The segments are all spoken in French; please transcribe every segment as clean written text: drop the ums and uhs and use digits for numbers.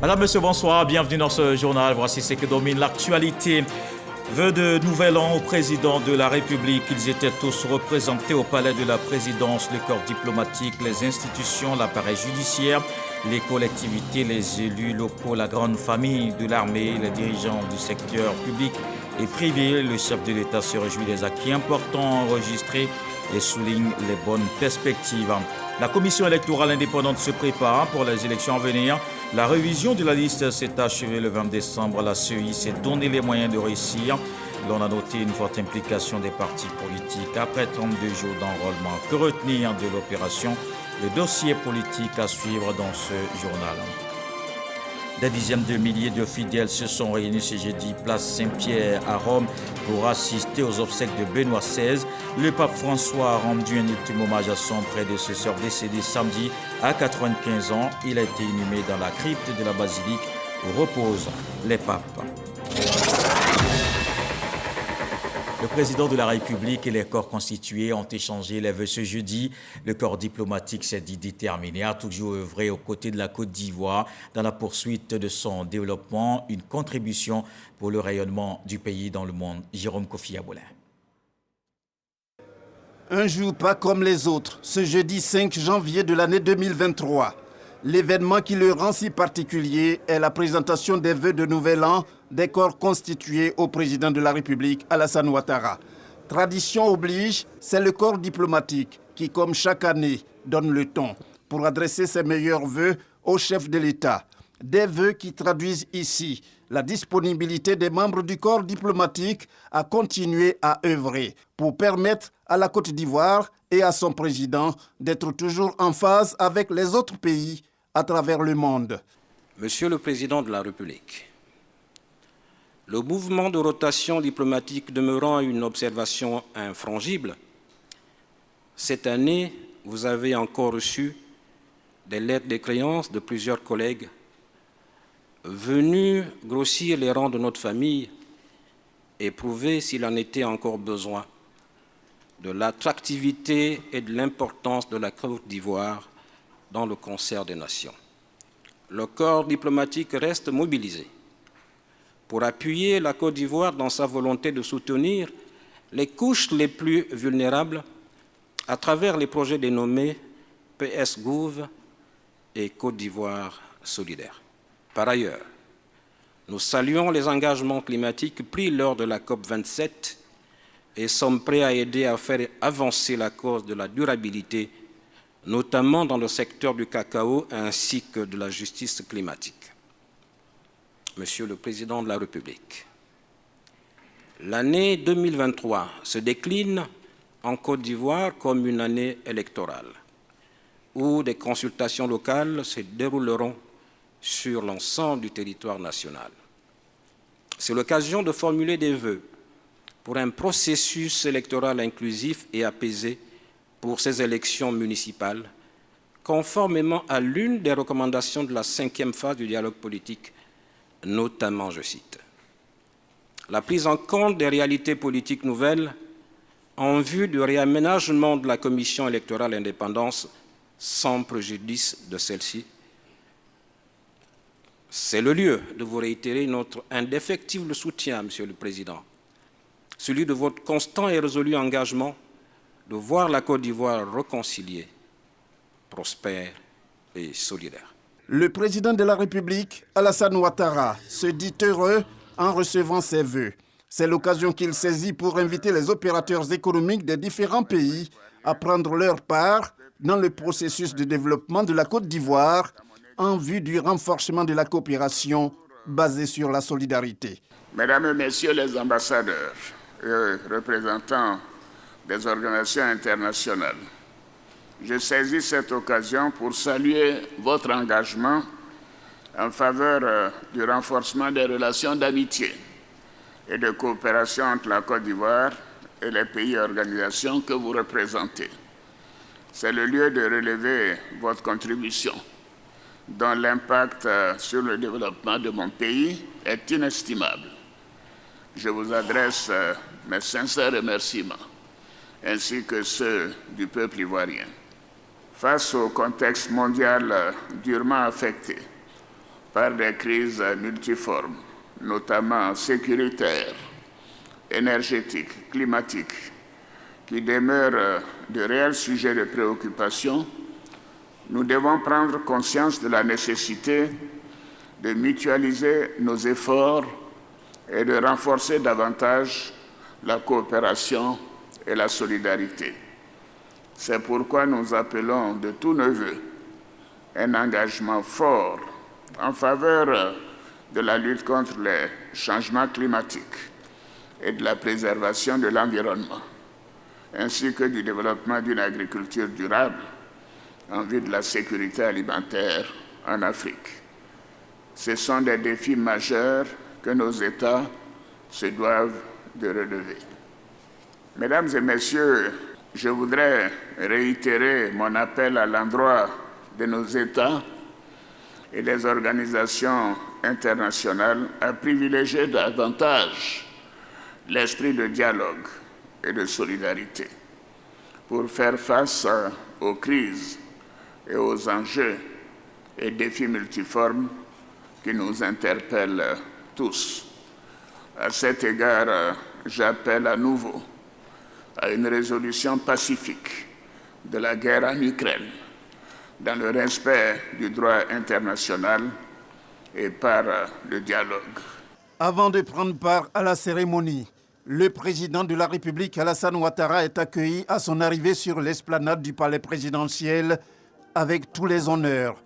Madame, monsieur, bonsoir, bienvenue dans ce journal. Voici ce que domine l'actualité. Vœux de nouvel an au président de la République. Ils étaient tous représentés au palais de la présidence, le corps diplomatique, les institutions, l'appareil judiciaire, les collectivités, les élus locaux, la grande famille de l'armée, les dirigeants du secteur public et privé. Le chef de l'État se réjouit des acquis importants enregistrés et souligne les bonnes perspectives. La commission électorale indépendante se prépare pour les élections à venir. La révision de la liste s'est achevée le 20 décembre. La CEI s'est donné les moyens de réussir. L'on a noté une forte implication des partis politiques après 32 jours d'enrôlement. Que retenir de l'opération? Le dossier politique à suivre dans ce journal. Des dizaines de milliers de fidèles se sont réunis ce jeudi place Saint-Pierre à Rome pour assister aux obsèques de Benoît XVI. Le pape François a rendu un ultime hommage à son prédécesseur décédé samedi à 95 ans. Il a été inhumé dans la crypte de la basilique où reposent les papes. Le président de la République et les corps constitués ont échangé les vœux ce jeudi. Le corps diplomatique s'est dit déterminé à toujours œuvrer aux côtés de la Côte d'Ivoire dans la poursuite de son développement, une contribution pour le rayonnement du pays dans le monde. Jérôme Kofi Abolin. Un jour pas comme les autres, ce jeudi 5 janvier de l'année 2023. L'événement qui le rend si particulier est la présentation des vœux de Nouvel An des corps constitués au président de la République, Alassane Ouattara. Tradition oblige, c'est le corps diplomatique qui, comme chaque année, donne le ton pour adresser ses meilleurs vœux au chef de l'État. Des vœux qui traduisent ici la disponibilité des membres du corps diplomatique à continuer à œuvrer pour permettre à la Côte d'Ivoire et à son président d'être toujours en phase avec les autres pays à travers le monde. Monsieur le Président de la République, le mouvement de rotation diplomatique demeurant une observation infrangible, cette année, vous avez encore reçu des lettres de créance de plusieurs collègues venus grossir les rangs de notre famille et prouver, s'il en était encore besoin, de l'attractivité et de l'importance de la Côte d'Ivoire dans le concert des nations. Le corps diplomatique reste mobilisé pour appuyer la Côte d'Ivoire dans sa volonté de soutenir les couches les plus vulnérables à travers les projets dénommés PS Gouv et Côte d'Ivoire solidaire. Par ailleurs, nous saluons les engagements climatiques pris lors de la COP27 et sommes prêts à aider à faire avancer la cause de la durabilité, notamment dans le secteur du cacao ainsi que de la justice climatique. Monsieur le Président de la République, l'année 2023 se décline en Côte d'Ivoire comme une année électorale, où des consultations locales se dérouleront sur l'ensemble du territoire national. C'est l'occasion de formuler des vœux pour un processus électoral inclusif et apaisé pour ces élections municipales, conformément à l'une des recommandations de la 5e phase du dialogue politique, notamment, je cite, la prise en compte des réalités politiques nouvelles en vue du réaménagement de la Commission électorale indépendante sans préjudice de celle-ci. C'est le lieu de vous réitérer notre indéfectible soutien, Monsieur le Président, celui de votre constant et résolu engagement de voir la Côte d'Ivoire réconciliée, prospère et solidaire. Le président de la République, Alassane Ouattara, se dit heureux en recevant ses vœux. C'est l'occasion qu'il saisit pour inviter les opérateurs économiques des différents pays à prendre leur part dans le processus de développement de la Côte d'Ivoire en vue du renforcement de la coopération basée sur la solidarité. Mesdames et Messieurs les ambassadeurs et représentants des organisations internationales, je saisis cette occasion pour saluer votre engagement en faveur du renforcement des relations d'amitié et de coopération entre la Côte d'Ivoire et les pays et organisations que vous représentez. C'est le lieu de relever votre contribution, dont l'impact sur le développement de mon pays est inestimable. Je vous adresse mes sincères remerciements, ainsi que ceux du peuple ivoirien. Face au contexte mondial durement affecté par des crises multiformes, notamment sécuritaires, énergétiques, climatiques, qui demeurent de réels sujets de préoccupation, nous devons prendre conscience de la nécessité de mutualiser nos efforts et de renforcer davantage la coopération et la solidarité. C'est pourquoi nous appelons de tous nos vœux un engagement fort en faveur de la lutte contre les changements climatiques et de la préservation de l'environnement, ainsi que du développement d'une agriculture durable en vue de la sécurité alimentaire en Afrique. Ce sont des défis majeurs que nos États se doivent de relever. Mesdames et messieurs, je voudrais réitérer mon appel à l'endroit de nos États et des organisations internationales à privilégier davantage l'esprit de dialogue et de solidarité pour faire face aux crises et aux enjeux et défis multiformes qui nous interpellent tous. À cet égard, j'appelle à nouveau à une résolution pacifique de la guerre en Ukraine, dans le respect du droit international et par le dialogue. Avant de prendre part à la cérémonie, le président de la République, Alassane Ouattara, est accueilli à son arrivée sur l'esplanade du palais présidentiel avec tous les honneurs.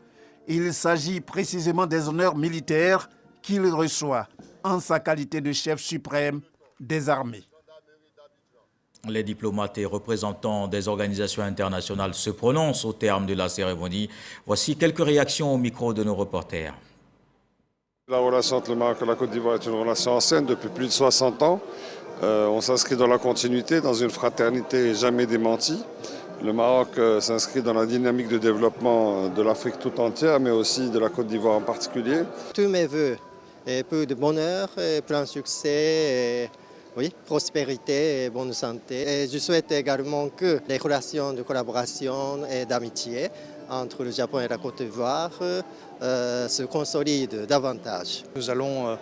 Il s'agit précisément des honneurs militaires qu'il reçoit en sa qualité de chef suprême des armées. Les diplomates et représentants des organisations internationales se prononcent au terme de la cérémonie. Voici quelques réactions au micro de nos reporters. La relation entre le Maroc et la Côte d'Ivoire est une relation ancienne depuis plus de 60 ans. On s'inscrit dans la continuité, dans une fraternité jamais démentie. Le Maroc s'inscrit dans la dynamique de développement de l'Afrique tout entière, mais aussi de la Côte d'Ivoire en particulier. Tous mes voeux, et peu de bonheur, et plein succès, et, oui, prospérité et bonne santé. Et je souhaite également que les relations de collaboration et d'amitié entre le Japon et la Côte d'Ivoire se consolident davantage. Nous allons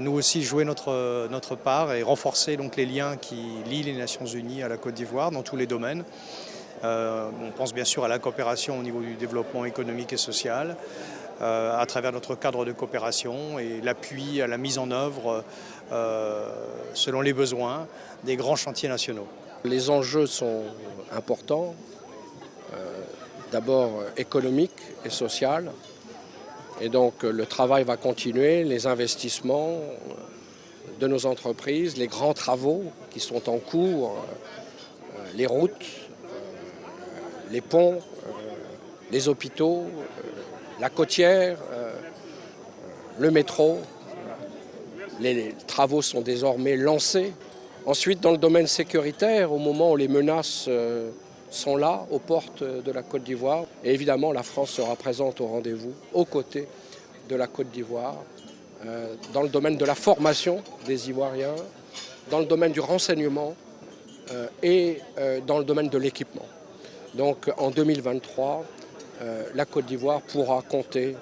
nous aussi jouer notre part et renforcer donc les liens qui lient les Nations Unies à la Côte d'Ivoire dans tous les domaines. On pense bien sûr à la coopération au niveau du développement économique et social, à travers notre cadre de coopération et l'appui à la mise en œuvre selon les besoins des grands chantiers nationaux. Les enjeux sont importants, d'abord économiques et sociaux. Et donc le travail va continuer, les investissements de nos entreprises, les grands travaux qui sont en cours, les routes, les ponts, les hôpitaux, la côtière, le métro. Les travaux sont désormais lancés. Ensuite, dans le domaine sécuritaire, au moment où les menaces sont là, aux portes de la Côte d'Ivoire. Et évidemment, la France sera présente au rendez-vous, aux côtés de la Côte d'Ivoire, dans le domaine de la formation des Ivoiriens, dans le domaine du renseignement et dans le domaine de l'équipement. Donc en 2023, la Côte d'Ivoire pourra compter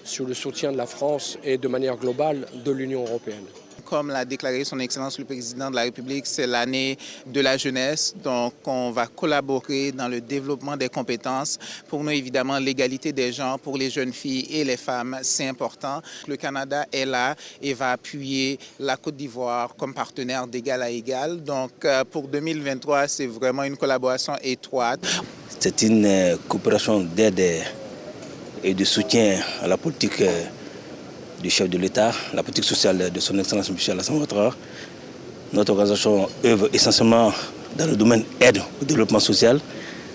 sur le soutien de la France et de manière globale de l'Union européenne. Comme l'a déclaré son Excellence le Président de la République, c'est l'année de la jeunesse. Donc, on va collaborer dans le développement des compétences. Pour nous, évidemment, l'égalité des genres pour les jeunes filles et les femmes, c'est important. Le Canada est là et va appuyer la Côte d'Ivoire comme partenaire d'égal à égal. Donc, pour 2023, c'est vraiment une collaboration étroite. C'est une coopération d'aide et de soutien à la politique du chef de l'État, la politique sociale de son Excellence Michel Alassane Ouattara. Notre organisation œuvre essentiellement dans le domaine aide au développement social,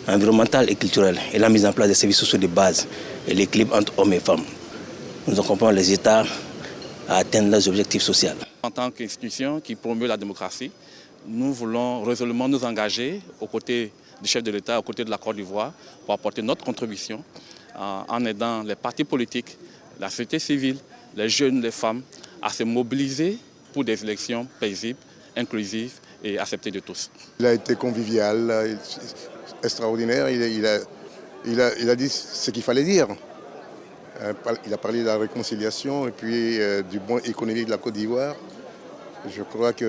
environnemental et culturel et la mise en place des services sociaux de base et l'équilibre entre hommes et femmes. Nous accompagnons les États à atteindre leurs objectifs sociaux. En tant qu'institution qui promeut la démocratie, nous voulons résolument nous engager aux côtés du chef de l'État, aux côtés de la Côte d'Ivoire, pour apporter notre contribution en aidant les partis politiques, la société civile, les jeunes, les femmes, à se mobiliser pour des élections paisibles, inclusives et acceptées de tous. Il a été convivial, extraordinaire, il a dit ce qu'il fallait dire. Il a parlé de la réconciliation et puis du bon économique de la Côte d'Ivoire. Je crois qu'il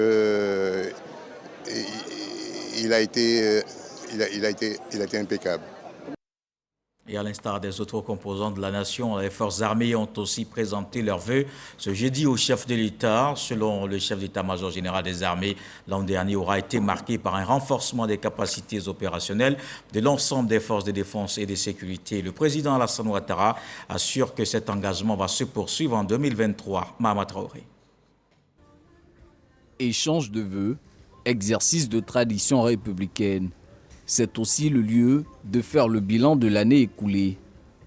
a été impeccable. Et à l'instar des autres composants de la nation, les forces armées ont aussi présenté leurs vœux ce jeudi au chef de l'État. Selon le chef d'état-major général des armées, l'an dernier aura été marqué par un renforcement des capacités opérationnelles de l'ensemble des forces de défense et de sécurité. Le président Alassane Ouattara assure que cet engagement va se poursuivre en 2023. Mahama Traoré. Échange de vœux, exercice de tradition républicaine. C'est aussi le lieu de faire le bilan de l'année écoulée.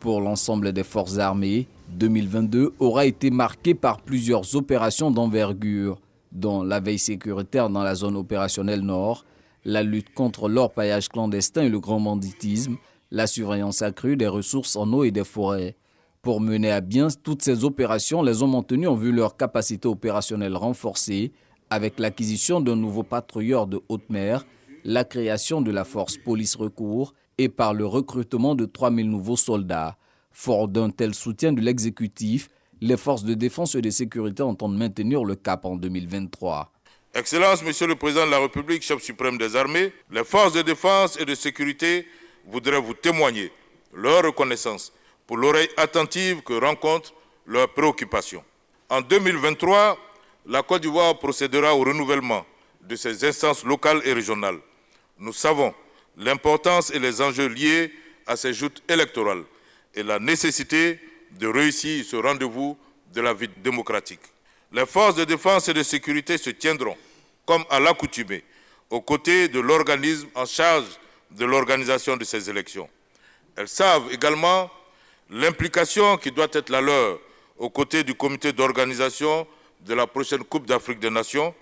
Pour l'ensemble des forces armées, 2022 aura été marqué par plusieurs opérations d'envergure, dont la veille sécuritaire dans la zone opérationnelle nord, la lutte contre l'orpaillage clandestin et le grand banditisme, la surveillance accrue des ressources en eau et des forêts. Pour mener à bien toutes ces opérations, les hommes en tenue ont vu leur capacité opérationnelle renforcée avec l'acquisition d'un nouveau patrouilleur de haute mer, la création de la force police-recours et par le recrutement de 3000 nouveaux soldats. Fort d'un tel soutien de l'exécutif, les forces de défense et de sécurité entendent maintenir le cap en 2023. Excellences, Monsieur le Président de la République, chef suprême des armées, les forces de défense et de sécurité voudraient vous témoigner leur reconnaissance pour l'oreille attentive que rencontrent leurs préoccupations. En 2023, la Côte d'Ivoire procédera au renouvellement de ses instances locales et régionales. Nous savons l'importance et les enjeux liés à ces joutes électorales et la nécessité de réussir ce rendez-vous de la vie démocratique. Les forces de défense et de sécurité se tiendront, comme à l'accoutumée, aux côtés de l'organisme en charge de l'organisation de ces élections. Elles savent également l'implication qui doit être la leur aux côtés du comité d'organisation de la prochaine Coupe d'Afrique des Nations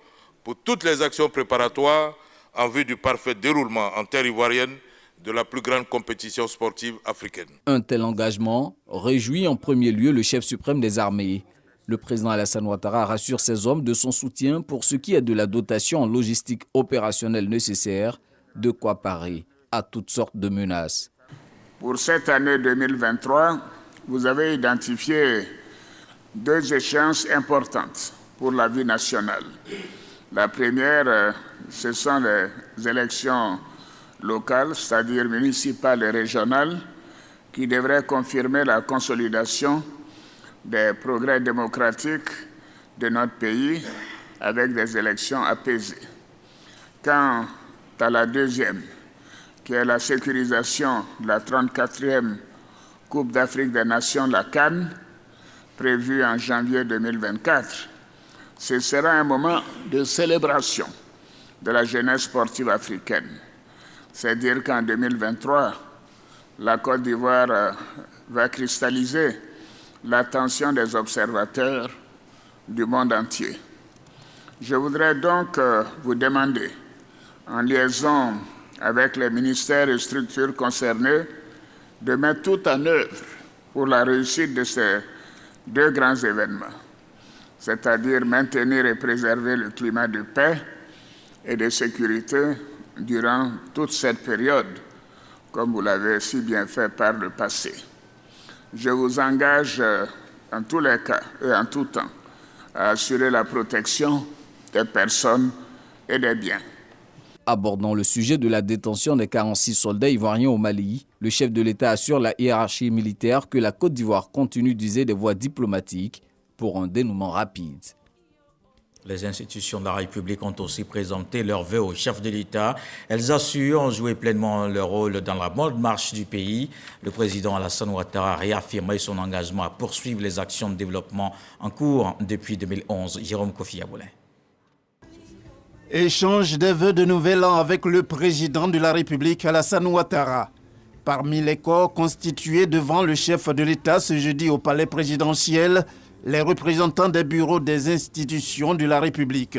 pour toutes les actions préparatoires en vue du parfait déroulement en terre ivoirienne de la plus grande compétition sportive africaine. Un tel engagement réjouit en premier lieu le chef suprême des armées. Le président Alassane Ouattara rassure ses hommes de son soutien pour ce qui est de la dotation en logistique opérationnelle nécessaire, de quoi parer à toutes sortes de menaces. Pour cette année 2023, vous avez identifié 2 échéances importantes pour la vie nationale. La première, ce sont les élections locales, c'est-à-dire municipales et régionales, qui devraient confirmer la consolidation des progrès démocratiques de notre pays avec des élections apaisées. Quant à la deuxième, qui est la sécurisation de la 34e Coupe d'Afrique des Nations, la CAN, prévue en janvier 2024, ce sera un moment de célébration de la jeunesse sportive africaine. C'est dire qu'en 2023, la Côte d'Ivoire va cristalliser l'attention des observateurs du monde entier. Je voudrais donc vous demander, en liaison avec les ministères et structures concernés, de mettre tout en œuvre pour la réussite de ces 2 grands événements, c'est-à-dire maintenir et préserver le climat de paix et de sécurité durant toute cette période, comme vous l'avez si bien fait par le passé. Je vous engage en tous les cas et en tout temps à assurer la protection des personnes et des biens. Abordant le sujet de la détention des 46 soldats ivoiriens au Mali, le chef de l'État assure la hiérarchie militaire que la Côte d'Ivoire continue d'user des voies diplomatiques pour un dénouement rapide. Les institutions de la République ont aussi présenté leurs vœux au chef de l'État. Elles assurent jouer pleinement leur rôle dans la bonne marche du pays. Le président Alassane Ouattara a réaffirmé son engagement à poursuivre les actions de développement en cours depuis 2011. Jérôme Kofi Aboulin. Échange des vœux de nouvel an avec le président de la République, Alassane Ouattara. Parmi les corps constitués devant le chef de l'État ce jeudi au palais présidentiel, les représentants des bureaux des institutions de la République,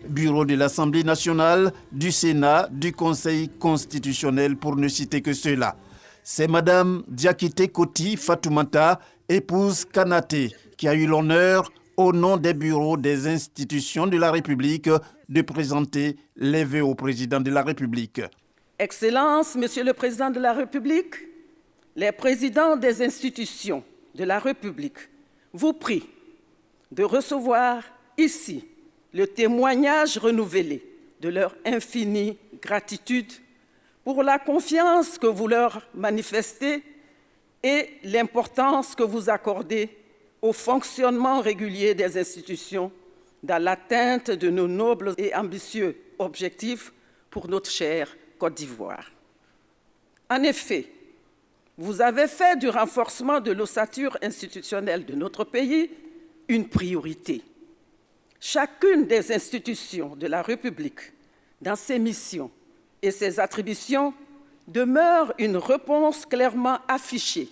bureau de l'Assemblée nationale, du Sénat, du Conseil constitutionnel pour ne citer que ceux-là. C'est Mme Diakité Koti Fatoumata, épouse Kanaté, qui a eu l'honneur, au nom des bureaux des institutions de la République, de présenter les vœux au président de la République. Excellences, Monsieur le Président de la République, les présidents des institutions, de la République vous prie de recevoir ici le témoignage renouvelé de leur infinie gratitude pour la confiance que vous leur manifestez et l'importance que vous accordez au fonctionnement régulier des institutions dans l'atteinte de nos nobles et ambitieux objectifs pour notre chère Côte d'Ivoire. En effet, vous avez fait du renforcement de l'ossature institutionnelle de notre pays une priorité. Chacune des institutions de la République, dans ses missions et ses attributions, demeure une réponse clairement affichée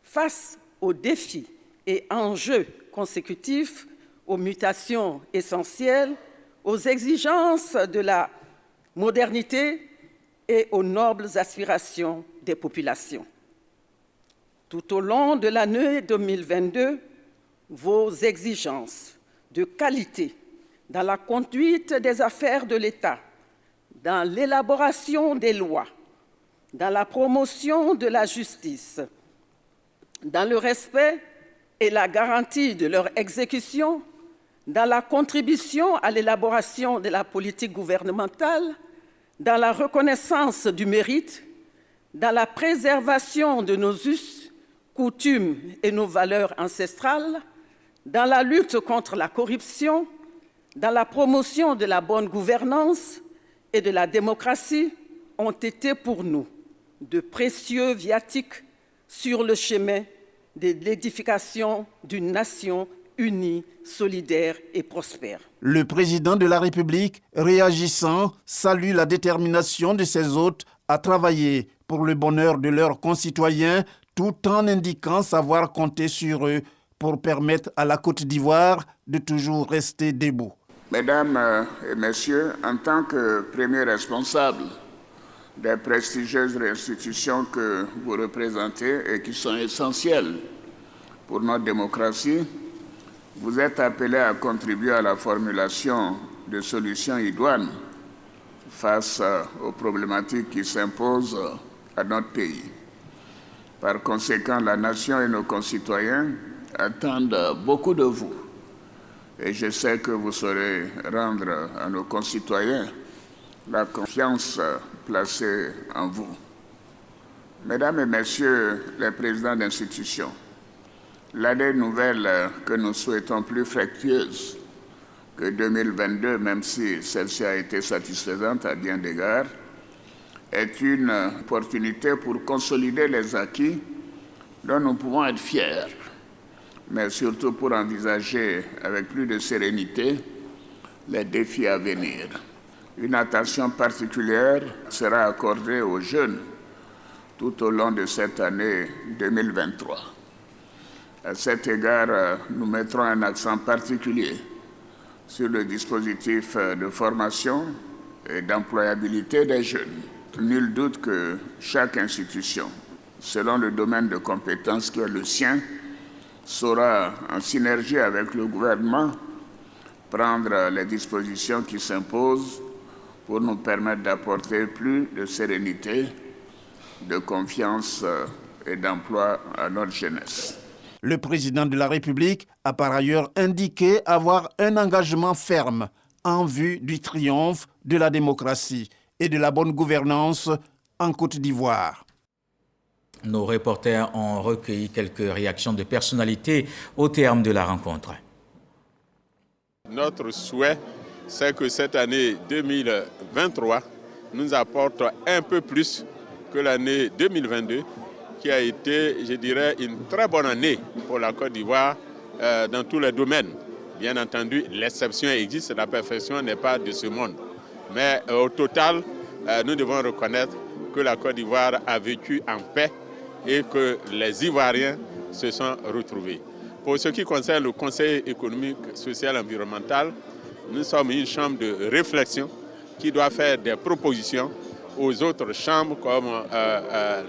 face aux défis et enjeux consécutifs, aux mutations essentielles, aux exigences de la modernité et aux nobles aspirations des populations. Tout au long de l'année 2022, vos exigences de qualité dans la conduite des affaires de l'État, dans l'élaboration des lois, dans la promotion de la justice, dans le respect et la garantie de leur exécution, dans la contribution à l'élaboration de la politique gouvernementale, dans la reconnaissance du mérite, dans la préservation de nos us, coutumes et nos valeurs ancestrales, dans la lutte contre la corruption, dans la promotion de la bonne gouvernance et de la démocratie, ont été pour nous de précieux viatiques sur le chemin de l'édification d'une nation unie, solidaire et prospère. Le président de la République, réagissant, salue la détermination de ses hôtes à travailler pour le bonheur de leurs concitoyens, tout en indiquant savoir compter sur eux pour permettre à la Côte d'Ivoire de toujours rester debout. Mesdames et messieurs, en tant que premier responsable des prestigieuses institutions que vous représentez et qui sont essentielles pour notre démocratie, vous êtes appelés à contribuer à la formulation de solutions idoines face aux problématiques qui s'imposent à notre pays. Par conséquent, la nation et nos concitoyens attendent beaucoup de vous. Et je sais que vous saurez rendre à nos concitoyens la confiance placée en vous. Mesdames et messieurs les présidents d'institutions, l'année nouvelle que nous souhaitons plus fructueuse que 2022, même si celle-ci a été satisfaisante à bien d'égards, est une opportunité pour consolider les acquis dont nous pouvons être fiers, mais surtout pour envisager avec plus de sérénité les défis à venir. Une attention particulière sera accordée aux jeunes tout au long de cette année 2023. À cet égard, nous mettrons un accent particulier sur le dispositif de formation et d'employabilité des jeunes. Nul doute que chaque institution, selon le domaine de compétences qui est le sien, saura, en synergie avec le gouvernement, prendre les dispositions qui s'imposent pour nous permettre d'apporter plus de sérénité, de confiance et d'emploi à notre jeunesse. Le président de la République a par ailleurs indiqué avoir un engagement ferme en vue du triomphe de la démocratie et de la bonne gouvernance en Côte d'Ivoire. Nos reporters ont recueilli quelques réactions de personnalités au terme de la rencontre. Notre souhait, c'est que cette année 2023 nous apporte un peu plus que l'année 2022, qui a été, je dirais, une très bonne année pour la Côte d'Ivoire dans tous les domaines. Bien entendu, l'exception existe, la perfection n'est pas de ce monde. Mais au total, nous devons reconnaître que la Côte d'Ivoire a vécu en paix et que les Ivoiriens se sont retrouvés. Pour ce qui concerne le Conseil économique, social et environnemental, nous sommes une chambre de réflexion qui doit faire des propositions aux autres chambres comme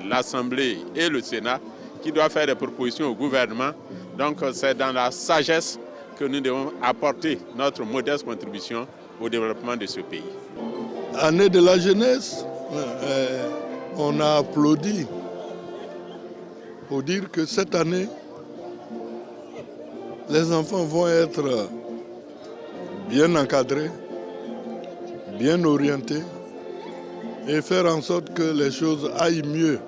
l'Assemblée et le Sénat, qui doivent faire des propositions au gouvernement. Donc c'est dans la sagesse que nous devons apporter notre modeste contribution au développement de ce pays. Année de la jeunesse, on a applaudi pour dire que cette année, les enfants vont être bien encadrés, bien orientés et faire en sorte que les choses aillent mieux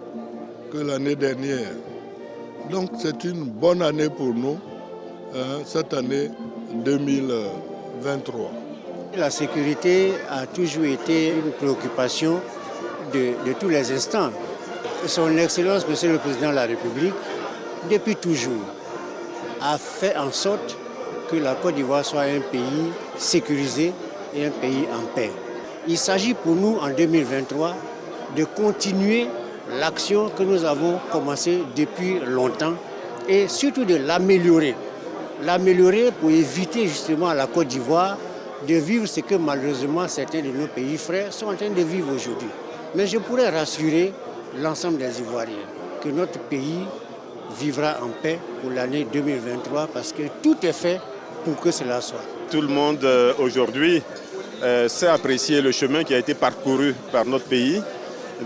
que l'année dernière. Donc c'est une bonne année pour nous, cette année 2023. La sécurité a toujours été une préoccupation de tous les instants. Son Excellence, Monsieur le Président de la République, depuis toujours, a fait en sorte que la Côte d'Ivoire soit un pays sécurisé et un pays en paix. Il s'agit pour nous, en 2023, de continuer l'action que nous avons commencée depuis longtemps et surtout de l'améliorer. L'améliorer pour éviter justement à la Côte d'Ivoire de vivre ce que malheureusement certains de nos pays frères sont en train de vivre aujourd'hui. Mais je pourrais rassurer l'ensemble des Ivoiriens que notre pays vivra en paix pour l'année 2023 parce que tout est fait pour que cela soit. Tout le monde aujourd'hui sait apprécier le chemin qui a été parcouru par notre pays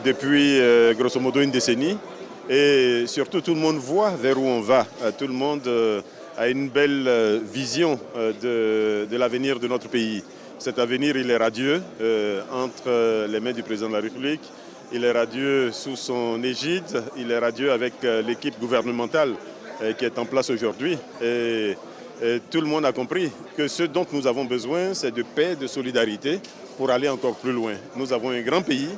depuis grosso modo une décennie et surtout tout le monde voit vers où on va. Tout le monde a une belle vision de l'avenir de notre pays. Cet avenir, il est radieux entre les mains du président de la République, il est radieux sous son égide, il est radieux avec l'équipe gouvernementale qui est en place aujourd'hui. Et tout le monde a compris que ce dont nous avons besoin, c'est de paix, de solidarité pour aller encore plus loin. Nous avons un grand pays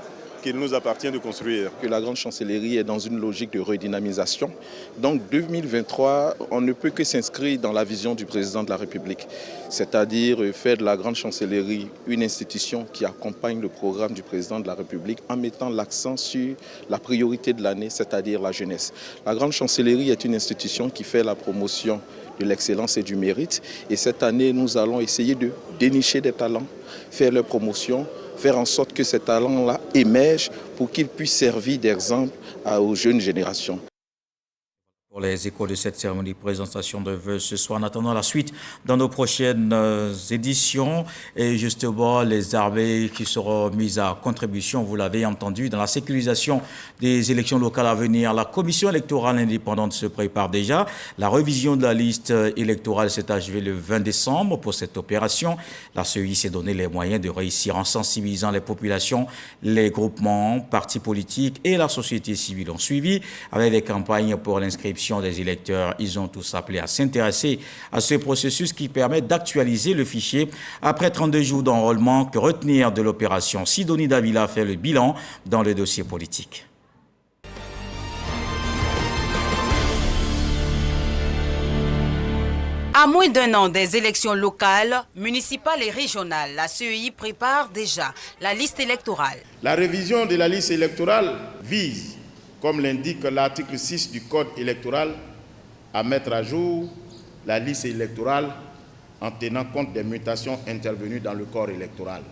qu'il nous appartient de construire. Que la grande chancellerie est dans une logique de redynamisation. Donc 2023, on ne peut que s'inscrire dans la vision du président de la République, c'est-à-dire faire de la grande chancellerie une institution qui accompagne le programme du président de la République en mettant l'accent sur la priorité de l'année, c'est-à-dire la jeunesse. La grande chancellerie est une institution qui fait la promotion de l'excellence et du mérite. Et cette année, nous allons essayer de dénicher des talents, faire leur promotion, faire en sorte que ces talents-là émergent pour qu'ils puissent servir d'exemple aux jeunes générations. Pour les échos de cette cérémonie de présentation de vœux ce soir, en attendant la suite dans nos prochaines éditions et justement les armées qui seront mises à contribution, vous l'avez entendu, dans la sécurisation des élections locales à venir. La commission électorale indépendante se prépare déjà. La révision de la liste électorale s'est achevée le 20 décembre. Pour cette opération, la CEI s'est donné les moyens de réussir en sensibilisant les populations, les groupements, partis politiques et la société civile ont suivi avec des campagnes pour l'inscription des électeurs. Ils ont tous appelé à s'intéresser à ce processus qui permet d'actualiser le fichier après 32 jours d'enrôlement. Que retenir de l'opération? Sidonie Davila fait le bilan dans le dossier politique. À moins d'un an des élections locales, municipales et régionales, la CEI prépare déjà la liste électorale. La révision de la liste électorale vise, comme l'indique l'article 6 du Code électoral, à mettre à jour la liste électorale en tenant compte des mutations intervenues dans le corps électoral.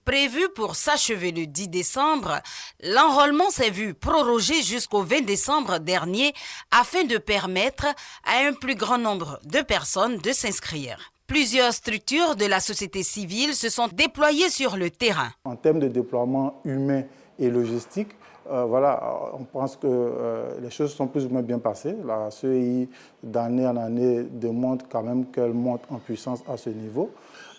Prévu pour s'achever le 10 décembre, l'enrôlement s'est vu prorogé jusqu'au 20 décembre dernier afin de permettre à un plus grand nombre de personnes de s'inscrire. Plusieurs structures de la société civile se sont déployées sur le terrain. En termes de déploiement humain et logistique, on pense que les choses sont plus ou moins bien passées. La CEI, d'année en année, démontre quand même qu'elle monte en puissance à ce niveau.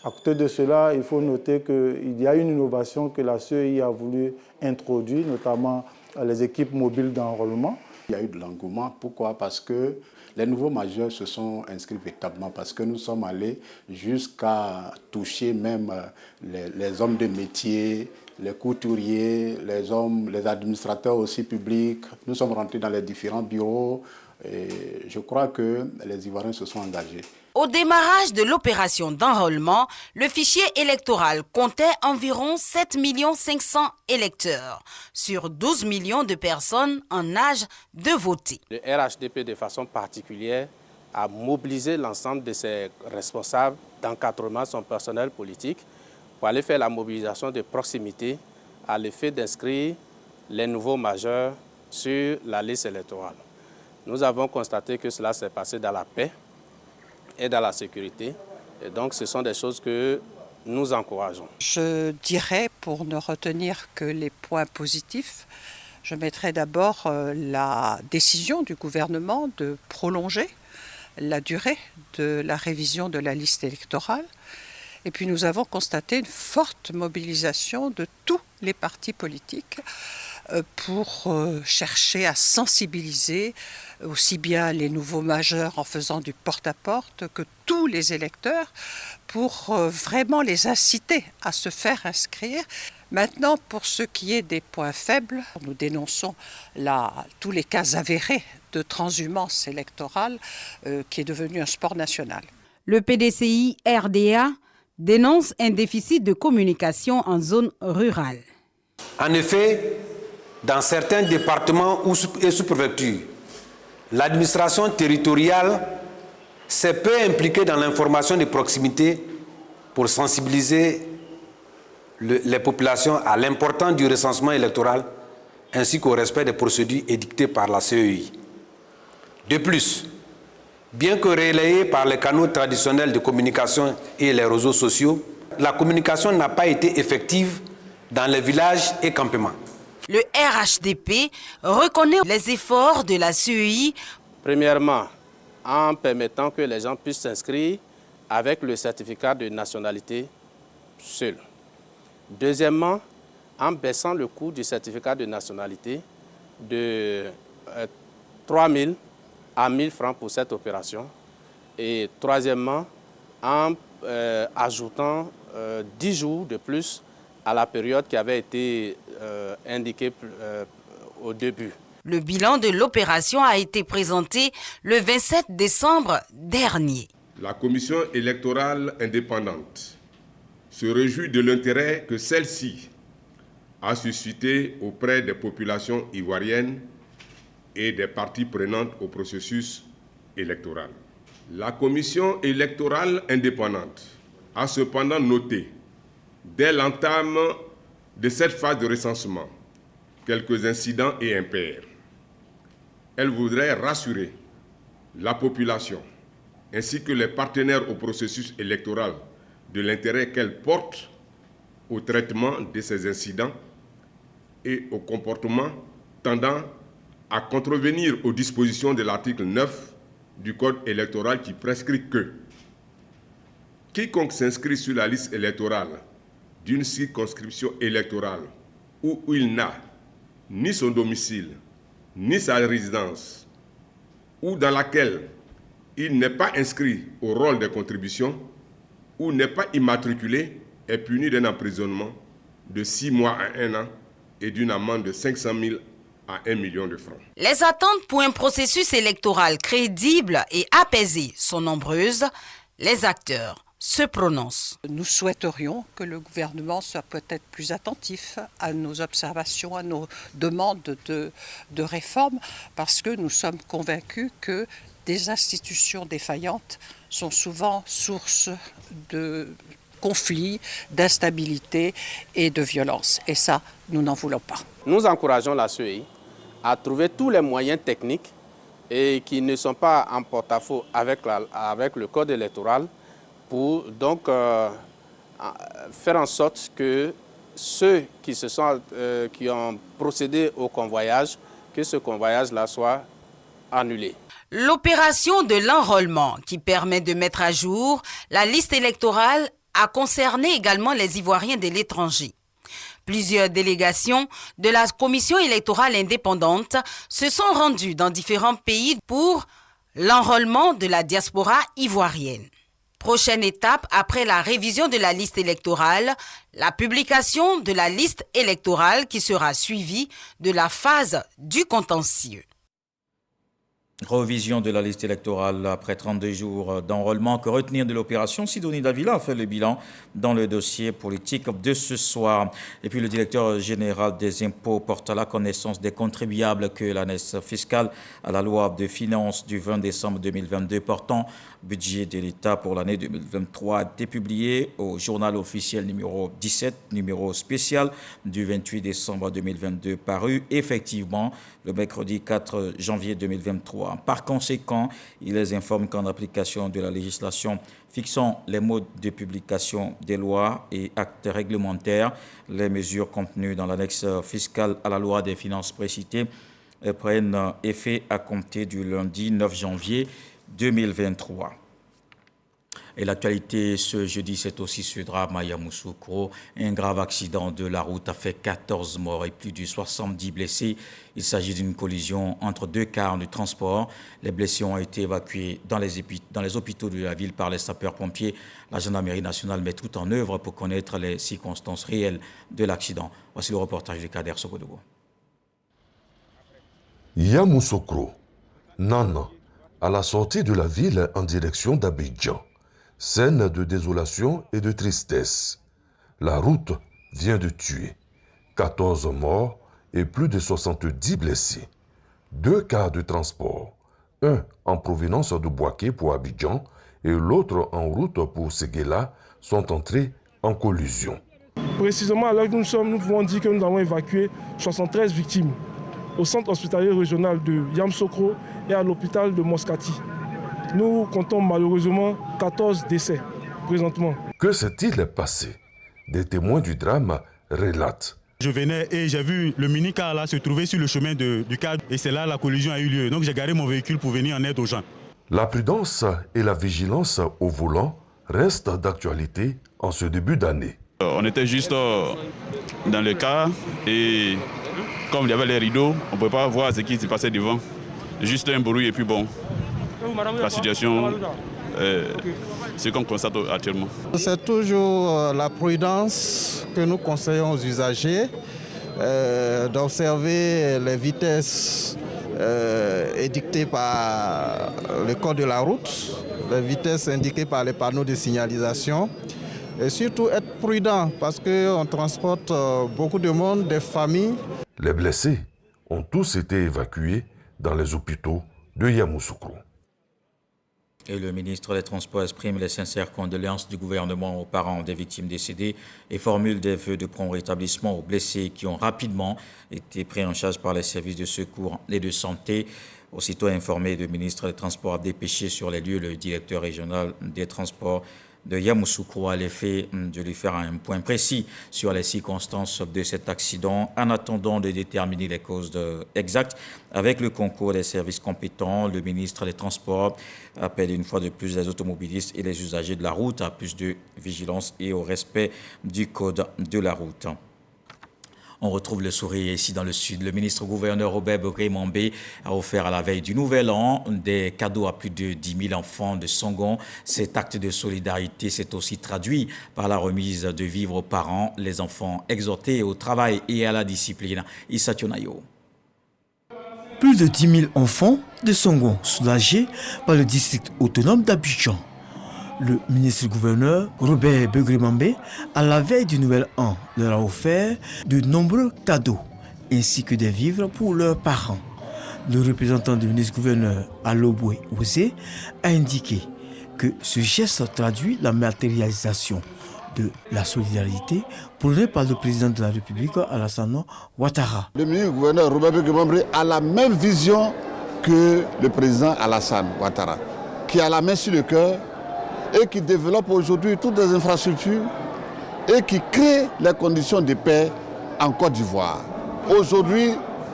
À côté de cela, il faut noter qu'il y a une innovation que la CEI a voulu introduire, notamment les équipes mobiles d'enrôlement. Il y a eu de l'engouement. Pourquoi? Parce que les nouveaux majeurs se sont inscrits véritablement, parce que nous sommes allés jusqu'à toucher même les hommes de métier, les couturiers, les administrateurs aussi publics. Nous sommes rentrés dans les différents bureaux et je crois que les Ivoiriens se sont engagés. Au démarrage de l'opération d'enrôlement, le fichier électoral comptait environ 7 500 000 électeurs sur 12 millions de personnes en âge de voter. Le RHDP, de façon particulière, a mobilisé l'ensemble de ses responsables d'encadrement, son personnel politique, pour aller faire la mobilisation de proximité à l'effet d'inscrire les nouveaux majeurs sur la liste électorale. Nous avons constaté que cela s'est passé dans la paix et dans la sécurité. Et donc, ce sont des choses que nous encourageons. Je dirais, pour ne retenir que les points positifs, je mettrai d'abord la décision du gouvernement de prolonger la durée de la révision de la liste électorale. Et puis nous avons constaté une forte mobilisation de tous les partis politiques pour chercher à sensibiliser aussi bien les nouveaux majeurs en faisant du porte-à-porte que tous les électeurs pour vraiment les inciter à se faire inscrire. Maintenant, pour ce qui est des points faibles, nous dénonçons tous les cas avérés de transhumance électorale qui est devenu un sport national. Le PDCI RDA dénonce un déficit de communication en zone rurale. En effet, dans certains départements et sous-préfectures, l'administration territoriale s'est peu impliquée dans l'information de proximité pour sensibiliser les populations à l'importance du recensement électoral ainsi qu'au respect des procédures édictées par la CEI. De plus, bien que relayée par les canaux traditionnels de communication et les réseaux sociaux, la communication n'a pas été effective dans les villages et campements. Le RHDP reconnaît les efforts de la CEI. Premièrement, en permettant que les gens puissent s'inscrire avec le certificat de nationalité seul. Deuxièmement, en baissant le coût du certificat de nationalité de 3 000 à 1 000 francs pour cette opération. Et troisièmement, en ajoutant 10 jours de plus à la période qui avait été indiquée au début. Le bilan de l'opération a été présenté le 27 décembre dernier. La Commission électorale indépendante se réjouit de l'intérêt que celle-ci a suscité auprès des populations ivoiriennes et des parties prenantes au processus électoral. La Commission électorale indépendante a cependant noté, dès l'entame de cette phase de recensement, quelques incidents et impairs. Elle voudrait rassurer la population ainsi que les partenaires au processus électoral de l'intérêt qu'elle porte au traitement de ces incidents et au comportement tendant à contrevenir aux dispositions de l'article 9 du Code électoral qui prescrit que quiconque s'inscrit sur la liste électorale d'une circonscription électorale où il n'a ni son domicile, ni sa résidence, ou dans laquelle il n'est pas inscrit au rôle des contributions, ou n'est pas immatriculé, est puni d'un emprisonnement de 6 mois à 1 an et d'une amende de 500 000 à 1 million de francs. Les attentes pour un processus électoral crédible et apaisé sont nombreuses. Les acteurs se prononcent. Nous souhaiterions que le gouvernement soit peut-être plus attentif à nos observations, à nos demandes de réforme, parce que nous sommes convaincus que des institutions défaillantes sont souvent source de conflits, d'instabilité et de violence. Et ça, nous n'en voulons pas. Nous encourageons la CEI à trouver tous les moyens techniques et qui ne sont pas en porte-à-faux avec le code électoral pour donc faire en sorte que ceux qui ont procédé au convoyage, que ce convoyage-là soit annulé. L'opération de l'enrôlement qui permet de mettre à jour la liste électorale a concerné également les Ivoiriens de l'étranger. Plusieurs délégations de la Commission électorale indépendante se sont rendues dans différents pays pour l'enrôlement de la diaspora ivoirienne. Prochaine étape après la révision de la liste électorale, la publication de la liste électorale qui sera suivie de la phase du contentieux. Revision de la liste électorale après 32 jours d'enrôlement. Que retenir de l'opération? Sidonie Davila a fait le bilan dans le dossier politique de ce soir. Et puis le directeur général des impôts porte à la connaissance des contribuables que l'annexe fiscale à la loi de finances du 20 décembre 2022 portant budget de l'État pour l'année 2023 a été publié au journal officiel numéro 17, numéro spécial du 28 décembre 2022, paru effectivement le mercredi 4 janvier 2023. Par conséquent, il les informe qu'en application de la législation fixant les modes de publication des lois et actes réglementaires, les mesures contenues dans l'annexe fiscale à la loi des finances précitées prennent effet à compter du lundi 9 janvier 2023. Et l'actualité ce jeudi, c'est aussi ce drame à Yamoussoukro. Un grave accident de la route a fait 14 morts et plus de 70 blessés. Il s'agit d'une collision entre deux cars de transport. Les blessés ont été évacués dans les hôpitaux de la ville par les sapeurs-pompiers. La gendarmerie nationale met tout en œuvre pour connaître les circonstances réelles de l'accident. Voici le reportage de Kader Sogodogo. Yamoussoukro, Nana, à la sortie de la ville en direction d'Abidjan. Scène de désolation et de tristesse. La route vient de tuer 14 morts et plus de 70 blessés. 2 cars de transport, un en provenance de Bouaké pour Abidjan et l'autre en route pour Séguéla, sont entrés en collision. Précisément, à l'heure où nous pouvons dire que nous avons évacué 73 victimes au centre hospitalier régional de Yamoussoukro et à l'hôpital de Moskati. Nous comptons malheureusement 14 décès présentement. Que s'est-il passé? Des témoins du drame relatent. Je venais et j'ai vu le mini-car là se trouver sur le chemin du car et c'est là la collision a eu lieu. Donc j'ai garé mon véhicule pour venir en aide aux gens. La prudence et la vigilance au volant restent d'actualité en ce début d'année. On était juste dans le car et comme il y avait les rideaux, on ne pouvait pas voir ce qui se passait devant. Juste un bruit et puis bon. La situation, c'est ce qu'on constate actuellement. C'est toujours la prudence que nous conseillons aux usagers, d'observer les vitesses édictées par le code de la route, les vitesses indiquées par les panneaux de signalisation, et surtout être prudent parce qu'on transporte beaucoup de monde, des familles. Les blessés ont tous été évacués dans les hôpitaux de Yamoussoukro. Et le ministre des Transports exprime les sincères condoléances du gouvernement aux parents des victimes décédées et formule des vœux de prompt rétablissement aux blessés qui ont rapidement été pris en charge par les services de secours et de santé. Aussitôt informé, le ministre des Transports a dépêché sur les lieux le directeur régional des transports de Yamoussoukro à l'effet de lui faire un point précis sur les circonstances de cet accident en attendant de déterminer les causes exactes. Avec le concours des services compétents, le ministre des Transports appelle une fois de plus les automobilistes et les usagers de la route à plus de vigilance et au respect du code de la route. On retrouve le sourire ici dans le sud. Le ministre-gouverneur Robert Begré-Mambé a offert à la veille du Nouvel An des cadeaux à plus de 10 000 enfants de Songon. Cet acte de solidarité s'est aussi traduit par la remise de vivres aux parents, les enfants exhortés au travail et à la discipline. Issa Tionayo. Plus de 10 000 enfants de Songon soulagés par le district autonome d'Abidjan. Le ministre-gouverneur Robert Begré-Mambé, à la veille du Nouvel An, leur a offert de nombreux cadeaux ainsi que des vivres pour leurs parents. Le représentant du ministre-gouverneur Alobwe Osé a indiqué que ce geste traduit la matérialisation de la solidarité prônée par le président de la République Alassane Ouattara. Le ministre-gouverneur Robert Begré-Mambé a la même vision que le président Alassane Ouattara, qui a la main sur le cœur et qui développe aujourd'hui toutes les infrastructures et qui crée les conditions de paix en Côte d'Ivoire. Aujourd'hui,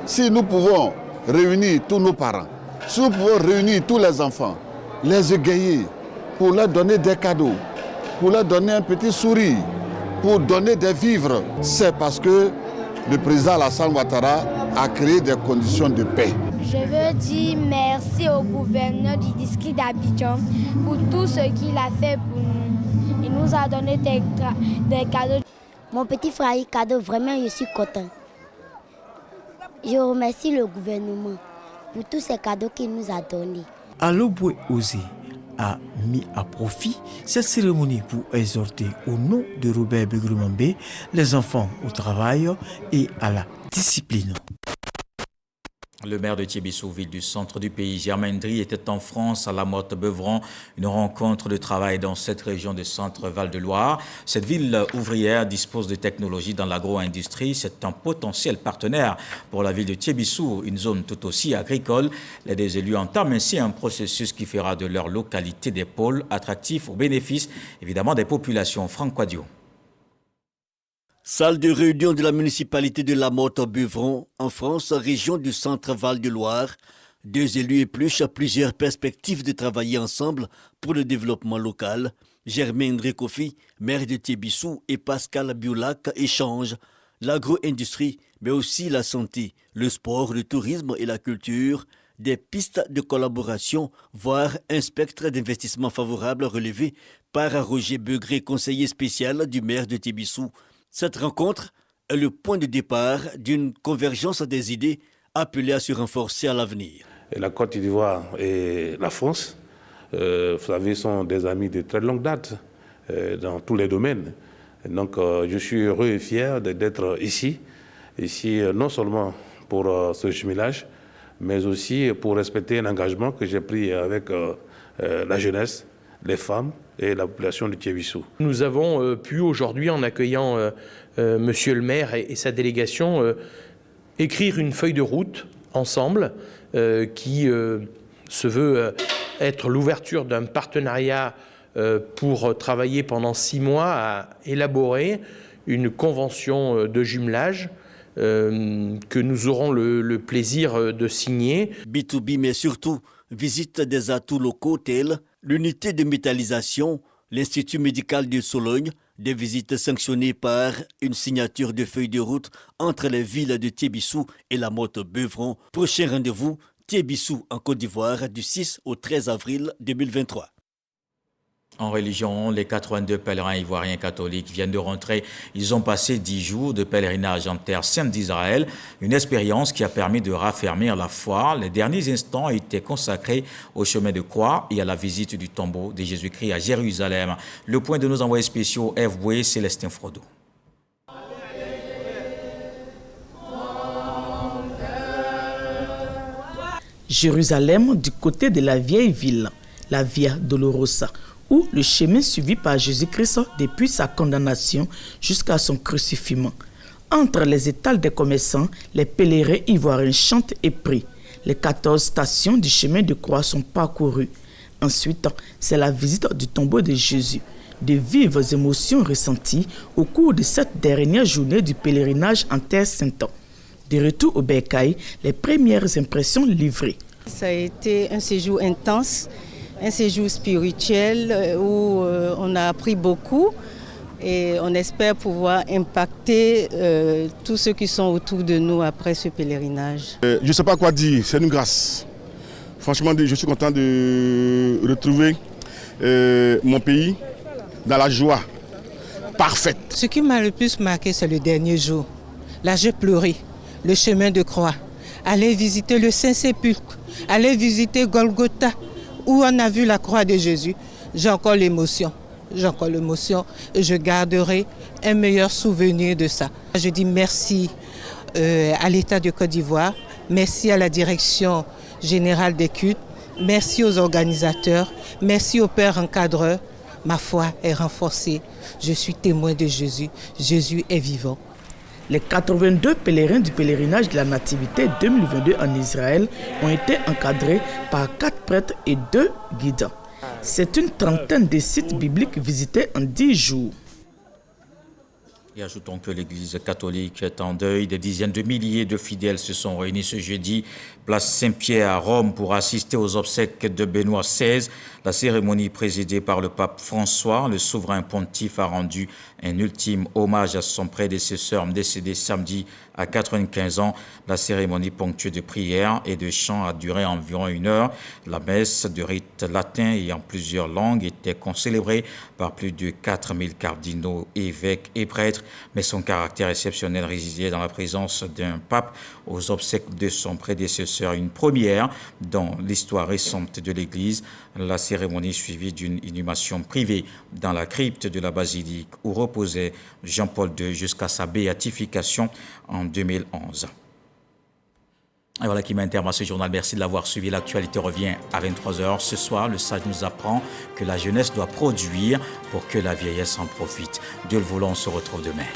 si nous pouvons réunir tous nos parents, si nous pouvons réunir tous les enfants, les égayer pour leur donner des cadeaux, pour leur donner un petit sourire, pour donner des vivres, c'est parce que le président Alassane Ouattara a créé des conditions de paix. Je veux dire merci au gouverneur du district d'Abidjan pour tout ce qu'il a fait pour nous. Il nous a donné des cadeaux. Mon petit frère a cadeau, vraiment je suis content. Je remercie le gouvernement pour tous ces cadeaux qu'il nous a donnés. Alobwe Osé a mis à profit cette cérémonie pour exhorter au nom de Robert Begré-Mambé les enfants au travail et à la discipline. Le maire de Thiébissou, ville du centre du pays, Germain Dry, était en France à La Motte-Beuvron, une rencontre de travail dans cette région du centre Val-de-Loire. Cette ville ouvrière dispose de technologies dans l'agro-industrie. C'est un potentiel partenaire pour la ville de Thiébissou, une zone tout aussi agricole. Les deux élus entament ainsi un processus qui fera de leur localité des pôles attractifs au bénéfice, évidemment, des populations. Franck Quadio. Salle de réunion de la municipalité de La Motte-Beuvron, en France, région du centre Val-de-Loire. 2 élus épluchent plusieurs perspectives de travailler ensemble pour le développement local. Germain Ndrekofi, maire de Tébissou, et Pascal Biolac échangent l'agro-industrie, mais aussi la santé, le sport, le tourisme et la culture, des pistes de collaboration, voire un spectre d'investissement favorable relevé par Roger Begré, conseiller spécial du maire de Tébissou. Cette rencontre est le point de départ d'une convergence des idées appelée à se renforcer à l'avenir. La Côte d'Ivoire et la France, vous savez, sont des amis de très longue date dans tous les domaines. Donc je suis heureux et fier d'être ici non seulement pour ce jumelage, mais aussi pour respecter un engagement que j'ai pris avec la jeunesse, les femmes et la population de Tébissou. Nous avons pu aujourd'hui, en accueillant Monsieur le maire et sa délégation, écrire une feuille de route ensemble qui se veut être l'ouverture d'un partenariat pour travailler pendant 6 mois à élaborer une convention de jumelage que nous aurons le plaisir de signer. B2B, mais surtout visite des atouts locaux tels l'unité de métallisation, l'Institut médical de Sologne, des visites sanctionnées par une signature de feuille de route entre les villes de Tébissou et la Motte-Beuvron. Prochain rendez-vous, Tébissou en Côte d'Ivoire du 6 au 13 avril 2023. En religion, les 82 pèlerins ivoiriens catholiques viennent de rentrer. Ils ont passé 10 jours de pèlerinage en terre sainte d'Israël, une expérience qui a permis de raffermir la foi. Les derniers instants étaient consacrés au chemin de croix et à la visite du tombeau de Jésus-Christ à Jérusalem. Le point de nos envoyés spéciaux, F. Boué, Célestin Frodo. Jérusalem, du côté de la vieille ville, la Via Dolorosa, où le chemin suivi par Jésus-Christ depuis sa condamnation jusqu'à son crucifixion. Entre les étals des commerçants, les pèlerins ivoiriens chantent et prient. Les 14 stations du chemin de croix sont parcourues. Ensuite, c'est la visite du tombeau de Jésus. De vives émotions ressenties au cours de cette dernière journée du pèlerinage en Terre Sainte. De retour au Bercail, les premières impressions livrées. Ça a été un séjour intense, un séjour spirituel où on a appris beaucoup et on espère pouvoir impacter tous ceux qui sont autour de nous après ce pèlerinage. Je ne sais pas quoi dire, c'est une grâce. Franchement, je suis content de retrouver mon pays dans la joie parfaite. Ce qui m'a le plus marqué, c'est le dernier jour. Là, j'ai pleuré. Le chemin de croix, aller visiter le Saint-Sépulcre, aller visiter Golgotha, où on a vu la croix de Jésus. J'ai encore l'émotion et je garderai un meilleur souvenir de ça. Je dis merci à l'État de Côte d'Ivoire, merci à la direction générale des cultes, merci aux organisateurs, merci aux pères encadreurs. Ma foi est renforcée, je suis témoin de Jésus, Jésus est vivant. Les 82 pèlerins du pèlerinage de la Nativité 2022 en Israël ont été encadrés par 4 prêtres et 2 guides. C'est une trentaine de sites bibliques visités en 10 jours. Et ajoutons que l'Église catholique est en deuil. Des dizaines de milliers de fidèles se sont réunis ce jeudi, place Saint-Pierre à Rome, pour assister aux obsèques de Benoît XVI. La cérémonie présidée par le pape François, le souverain pontife, a rendu un ultime hommage à son prédécesseur décédé samedi à 95 ans. La cérémonie ponctuée de prières et de chants a duré environ 1 heure. La messe de rite latin et en plusieurs langues était concélébrée par plus de 4000 cardinaux, évêques et prêtres. Mais son caractère exceptionnel résidait dans la présence d'un pape aux obsèques de son prédécesseur, une première dans l'histoire récente de l'Église. La cérémonie suivie d'une inhumation privée dans la crypte de la basilique où reposait Jean-Paul II jusqu'à sa béatification en 2011. Et voilà qui met un terme à ce journal. Merci de l'avoir suivi. L'actualité revient à 23h. Ce soir, le sage nous apprend que la jeunesse doit produire pour que la vieillesse en profite. Dieu le voulant, on se retrouve demain.